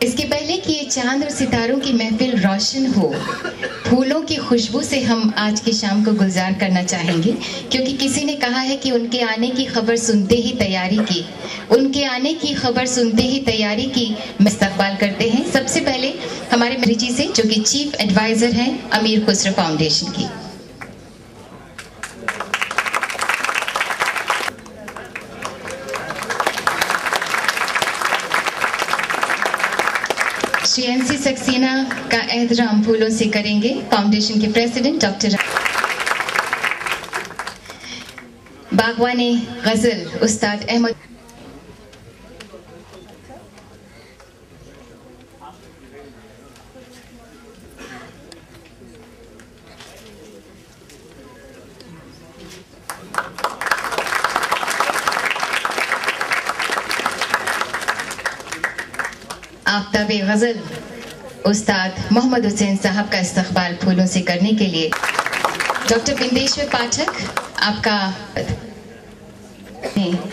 इसके पहले कि ये चांद और सितारों की महफिल रोशन हो, फूलों की खुशबू से हम आज की शाम को गुलजार करना चाहेंगे, क्योंकि किसी ने कहा है कि उनके आने की खबर सुनते ही तैयारी की, उनके आने की खबर सुनते ही तैयारी की इस्तकबाल करते हैं। सबसे पहले हमारे मेरी जी से, जो कि चीफ एडवाइजर हैं अमीर खुसरो फाउंडेशन की। श्री एनसी सक्सेना का एहतराम फूलों से करेंगे फाउंडेशन के प्रेसिडेंट डॉक्टर बागवानी गजल उस्ताद अहमद। आफ्ताबे गजल उस्ताद मोहम्मद हुसैन साहब का इस्तकबाल फूलों से करने के लिए डॉक्टर बिंदेश्वर पाठक, आपका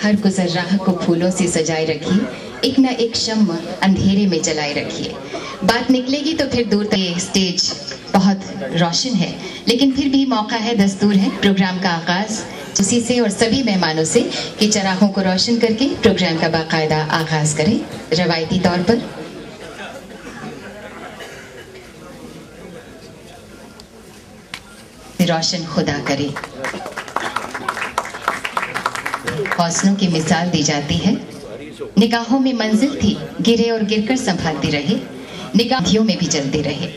हर गुजर राह को फूलों से सजाए रखिए, एक न एक शम्म अंधेरे में जलाए रखिए। बात निकलेगी तो फिर दूर तक ये स्टेज बहुत रोशन है, लेकिन फिर भी मौका है, दस्तूर है प्रोग्राम का आगाज उसी से और सभी मेहमानों से कि चरागों को रोशन करके प्रोग्राम का बाकायदा आगाज करें। रवायती तौर पर रोशन खुदा करे, हौसलों की मिसाल दी जाती है। निगाहों में मंजिल थी, गिरे और गिरकर संभालती रहे, निगाहों में भी जलते रहे,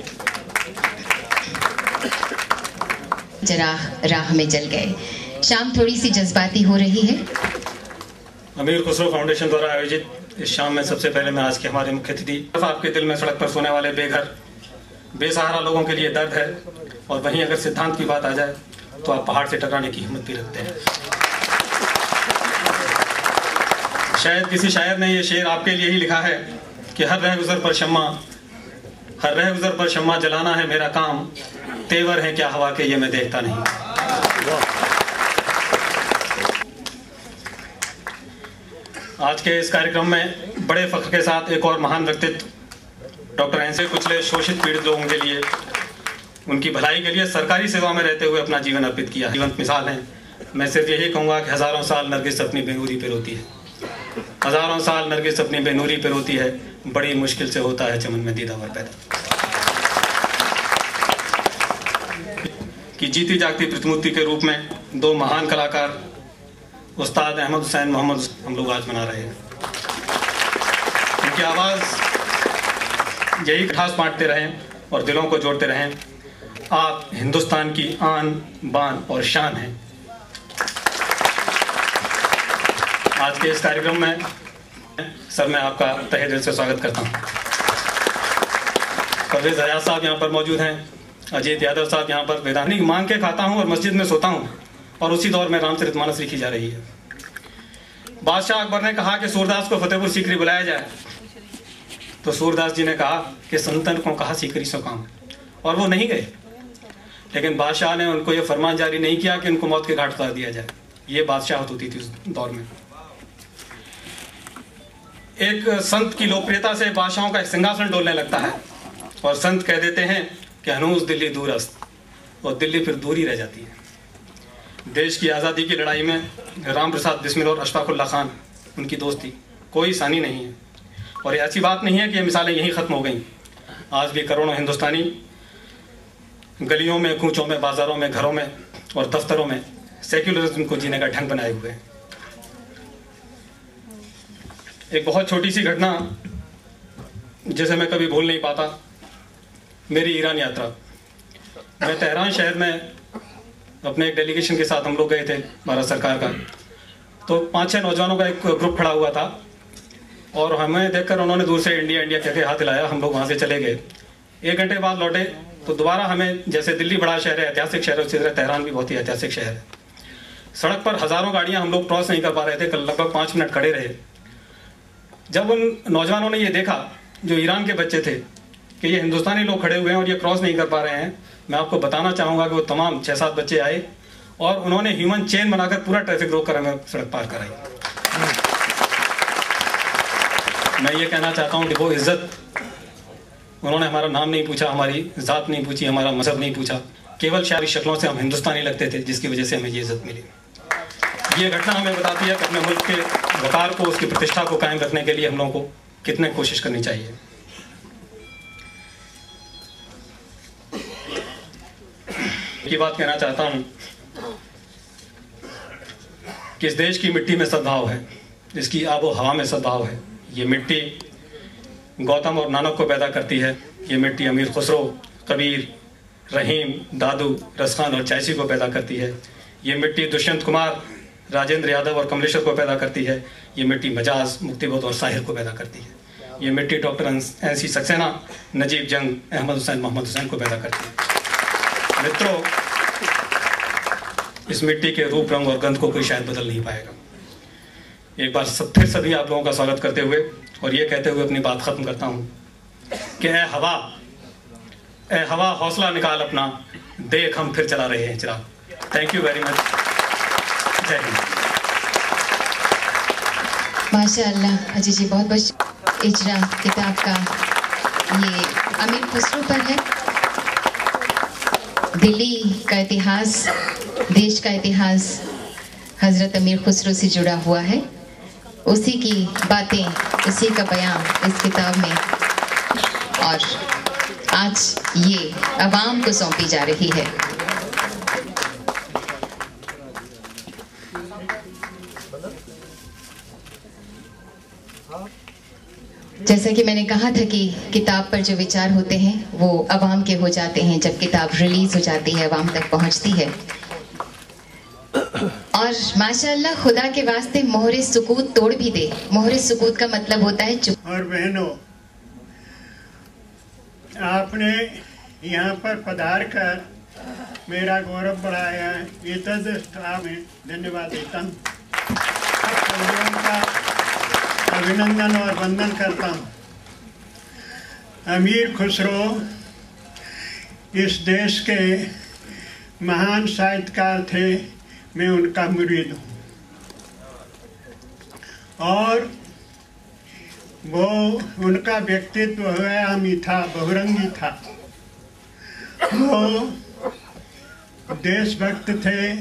जराह राह में जल गए। शाम थोड़ी सी जज्बाती हो रही है। अमीर खुसरो फाउंडेशन द्वारा आयोजित इस शाम में सबसे पहले मैं आज के हमारे मुख्य अतिथि, आपके दिल में सड़क पर सोने वाले बेघर बेसहारा लोगों के लिए दर्द है, और वहीं अगर सिद्धांत की बात आ जाए तो आप पहाड़ से टकराने की हिम्मत भी रखते हैं। शायद किसी शायर ने ये शेर आपके लिए ही लिखा है कि हर रहगुजर पर शम्मा जलाना है मेरा काम, तेवर है क्या हवा के ये मैं देखता नहीं। आज के इस कार्यक्रम में बड़े फख्र के साथ एक और महान व्यक्तित्व डॉक्टर एनसी कुचले शोषित पीड़ित लोगों के लिए, उनकी भलाई के लिए सरकारी सेवा में रहते हुए अपना जीवन अर्पित किया। जीवंत मिसाल है। मैं सिर्फ यही कहूँगा कि हजारों साल नरगिस अपनी बेनूरी पे रोती है, हजारों साल नरगिस अपनी बेनूरी पे रोती है, बड़ी मुश्किल से होता है चमन में दीदावर पैदा। कि जीती जागती प्रतिमूर्ति के रूप में दो महान कलाकार उस्ताद अहमद हुसैन मोहम्मद हम लोग आज मना रहे हैं। उनकी आवाज़ यही खास बांटते रहें और दिलों को जोड़ते रहें। आप हिंदुस्तान की आन बान और शान हैं। आज के इस कार्यक्रम में सर मैं आपका तहे दिल से स्वागत करता हूँ। परवेज हयात साहब यहाँ पर मौजूद हैं, अजीत यादव साहब यहाँ पर। वैधानिक मांग के खाता हूँ और मस्जिद में सोता हूँ, और उसी दौर में रामचरितमानस लिखी जा रही है। बादशाह अकबर ने कहा कि सूरदास को फतेहपुर सीकरी बुलाया जाए, तो सूरदास जी ने कहा कि संतन को कहा सीकरी सो काम, और वो नहीं गए। लेकिन बादशाह ने उनको ये फरमान जारी नहीं किया कि उनको मौत के घाट उतार दिया जाए। ये बादशाहत होती थी उस दौर में। एक संत की लोकप्रियता से बादशाहों का एक सिंहासन डोलने लगता है, और संत कह देते हैं कि हनूज दिल्ली दूरस्त, और दिल्ली फिर दूर ही रह जाती है। देश की आज़ादी की लड़ाई में राम प्रसाद बिस्मिल और अशफाकुल्ला खान उनकी दोस्ती कोई सानी नहीं है। और ये ऐसी बात नहीं है कि ये मिसालें यहीं ख़त्म हो गई। आज भी करोड़ों हिंदुस्तानी गलियों में, कूचों में, बाज़ारों में, घरों में और दफ्तरों में सेक्युलरिज्म को जीने का ढंग बनाए हुए हैं। एक बहुत छोटी सी घटना जिसे मैं कभी भूल नहीं पाता, मेरी ईरान यात्रा। मैं तेहरान शहर में अपने एक डेलीगेशन के साथ हम लोग गए थे, भारत सरकार का। तो 5-6 नौजवानों का एक ग्रुप खड़ा हुआ था, और हमें देखकर उन्होंने दूर से इंडिया इंडिया कहकर हाथ हिलाया। हम लोग वहाँ से चले गए। 1 घंटे बाद लौटे तो दोबारा हमें, जैसे दिल्ली बड़ा शहर है, ऐतिहासिक शहर है, उसी तरह तेहरान भी बहुत ही ऐतिहासिक शहर है। सड़क पर हज़ारों गाड़ियाँ हम लोग क्रॉस नहीं कर पा रहे थे, लगभग 5 मिनट खड़े रहे। जब उन नौजवानों ने ये देखा, जो ईरान के बच्चे थे, कि ये हिंदुस्तानी लोग खड़े हुए हैं और ये क्रॉस नहीं कर पा रहे हैं, मैं आपको बताना चाहूँगा कि वो तमाम 6-7 बच्चे आए और उन्होंने ह्यूमन चेन बनाकर पूरा ट्रैफिक रोक कर हमें सड़क पार कराई। मैं ये कहना चाहता हूँ कि वो इज्जत उन्होंने हमारा नाम नहीं पूछा, हमारी ज़ात नहीं पूछी, हमारा मजहब नहीं पूछा, केवल शायरी शक्लों से हम हिंदुस्तानी लगते थे, जिसकी वजह से हमें ये इज्जत मिली। ये घटना हमें बताती है कि अपने मुल्क के वक़ार को, उसकी प्रतिष्ठा को कायम रखने के लिए हम लोगों को कितने कोशिश करनी चाहिए। की बात कहना चाहता हूँ कि इस देश की मिट्टी में सद्भाव है, इसकी आबो हवा में सद्भाव है। ये मिट्टी गौतम और नानक को पैदा करती है, ये मिट्टी अमीर खुसरो, कबीर, रहीम, दादू, रसखान और जैसी को पैदा करती है। ये मिट्टी दुष्यंत कुमार, राजेंद्र यादव और कमलेश्वर को पैदा करती है। ये मिट्टी मजाज, मुक्तिबोध और साहिर को पैदा करती है। ये मिट्टी डॉक्टर NC सक्सेना, नजीब जंग, अहमद हुसैन, मोहम्मद हुसैन को पैदा करती है। मित्रों, इस मिट्टी के रूप, रंग और गंध को कोई शायद बदल नहीं पाएगा। एक बार फिर सभी आप लोगों का स्वागत करते हुए और ये कहते हुए अपनी बात खत्म करता हूँ कि ए हवा हौसला निकाल अपना, देख हम फिर चला रहे हैं Chirag. Thank you very much. जय हिंद। माशाअल्लाह अजय जी, बहुत बहुत इजरा किताब का ये अमीर खुसरो पर है। दिल्ली का इतिहास, देश का इतिहास हज़रत अमीर खुसरो से जुड़ा हुआ है। उसी की बातें, उसी का बयान इस किताब में, और आज ये अवाम को सौंपी जा रही है। जैसा कि मैंने कहा था कि किताब पर जो विचार होते हैं वो अवाम के हो जाते हैं जब किताब रिलीज हो जाती है, अवाम तक पहुंचती है। और माशाअल्लाह खुदा के वास्ते मोहरे सुकूत तोड़ भी दे। मोहरे सुकूत का मतलब होता है चुप। और बहनों, आपने यहाँ पर पधार कर मेरा गौरव बढ़ाया है, ये तद में धन्यवाद देता हूँ। का अभिनंदन और वंदन करता हूँ। अमीर खुसरो इस देश के महान साहित्यकार थे, मैं उनका मुरीद हूँ। और वो उनका व्यक्तित्व हयामी था, बहुरंगी था। वो देशभक्त थे,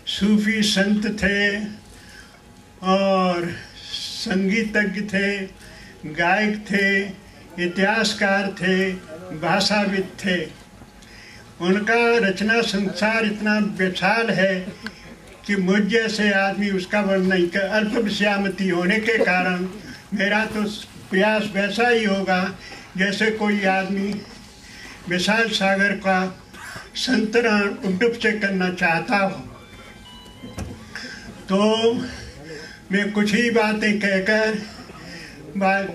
सूफी संत थे और संगीतज्ञ थे, गायक थे, इतिहासकार थे, भाषाविद थे। उनका रचना संसार इतना विशाल है कि मुझ जैसे आदमी उसका वर्णन नहीं कर। अल्प विषयामती होने के कारण मेरा तो प्रयास वैसा ही होगा जैसे कोई आदमी विशाल सागर का संतरण उड्डुप से करना चाहता हो। तो मैं कुछ ही बातें कहकर बात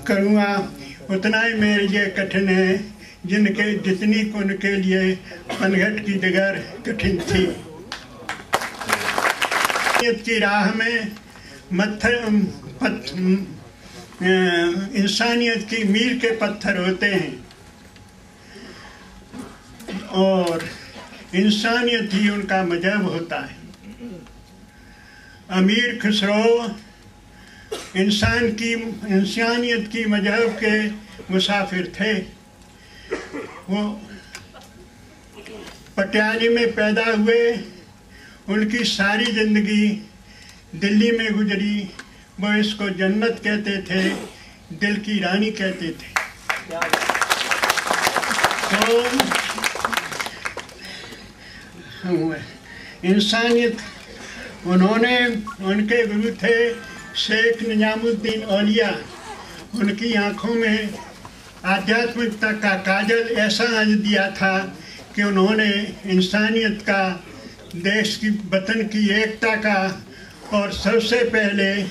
करूँगा, उतना ही मेरे लिए कठिन है जितनी उनके लिए पनघट की डगर कठिन थी। की राह में इंसानियत की मील के पत्थर होते हैं और इंसानियत ही उनका मजहब होता है। अमीर खुसरो इंसानियत की मजहब के मुसाफिर थे। वो पटियाली में पैदा हुए, उनकी सारी जिंदगी दिल्ली में गुजरी। वो इसको जन्नत कहते थे, दिल की रानी कहते थे। तो इंसानियत, उनके गुरु थे शेख निजामुद्दीन औलिया। उनकी आंखों में आध्यात्मिकता का काजल ऐसा आज दिया था कि उन्होंने इंसानियत का, देश की, वतन की एकता का और सबसे पहले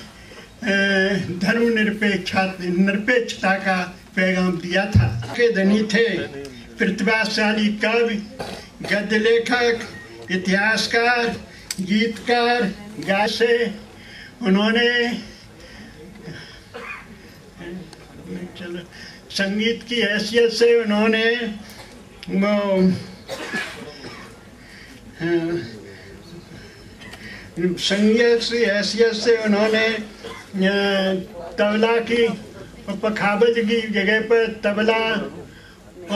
धर्मनिरपेक्षता का पैगाम दिया था। के धनी थे, प्रतिभाशाली कवि, गद्य लेखक, इतिहासकार, गीतकार, गाय से उन्होंने संगीत की हैसियत से उन्होंने संगीत की हैसियत से उन्होंने तबला की और पखावज की जगह पर तबला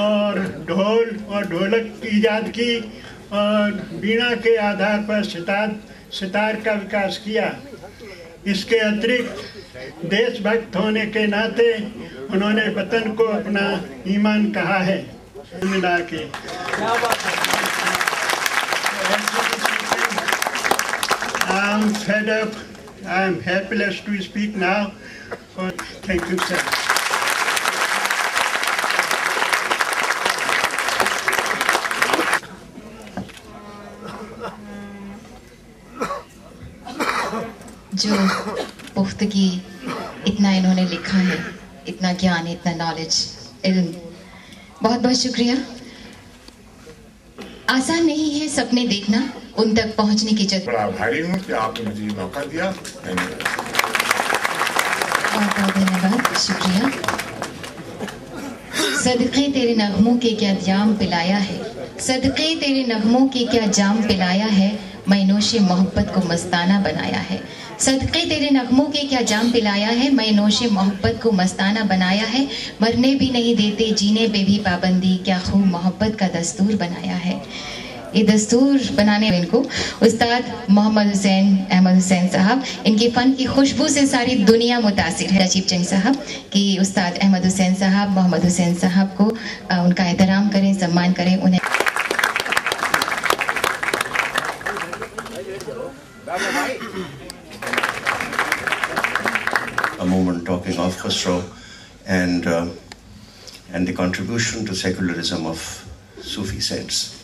और ढोल और ढोलक की ईजाद की और बीणा के आधार पर सितार का विकास किया। इसके अतिरिक्त देशभक्त होने के नाते उन्होंने वतन को अपना ईमान कहा है। मिला के I am fed up. I am helpless to speak now. Thank you, sir. जो पुख्तगी इतना इन्होंने लिखा है, इतना ज्ञान, इतना नॉलेज, इल्म, बहुत बहुत शुक्रिया। आसान नहीं है सपने देखना, उन तक पहुंचने की जरूरत। बड़ा आभारी हूँ कि आपने मुझे ये मौका दिया। बहुत बहुत धन्यवाद, शुक्रिया। सदक़े तेरे नगमों के क्या जाम पिलाया है, सदक़े तेरे नगमों के क्या जाम पिलाया है, मैनोशे मोहब्बत को मस्ताना बनाया है। सदक़े तेरे नगमों के क्या जाम पिलाया है, मैनोशे मोहब्बत को मस्ताना बनाया है। मरने भी नहीं देते, जीने पे भी पाबंदी, क्या खूब मोहब्बत का दस्तूर बनाया है। ये दस्तूर बनाने में इनको उस्ताद मोहम्मद हुसैन अहमद हुसैन साहब, इनके फ़न की खुशबू से सारी दुनिया मुतासिर है। चीफ जज साहब कि उस्ताद अहमद हुसैन साहब मोहम्मद हुसैन साहब को उनका एहतराम करें, सम्मान करें उन्हें। A moment talking of Khusro and the contribution to secularism of Sufi saints.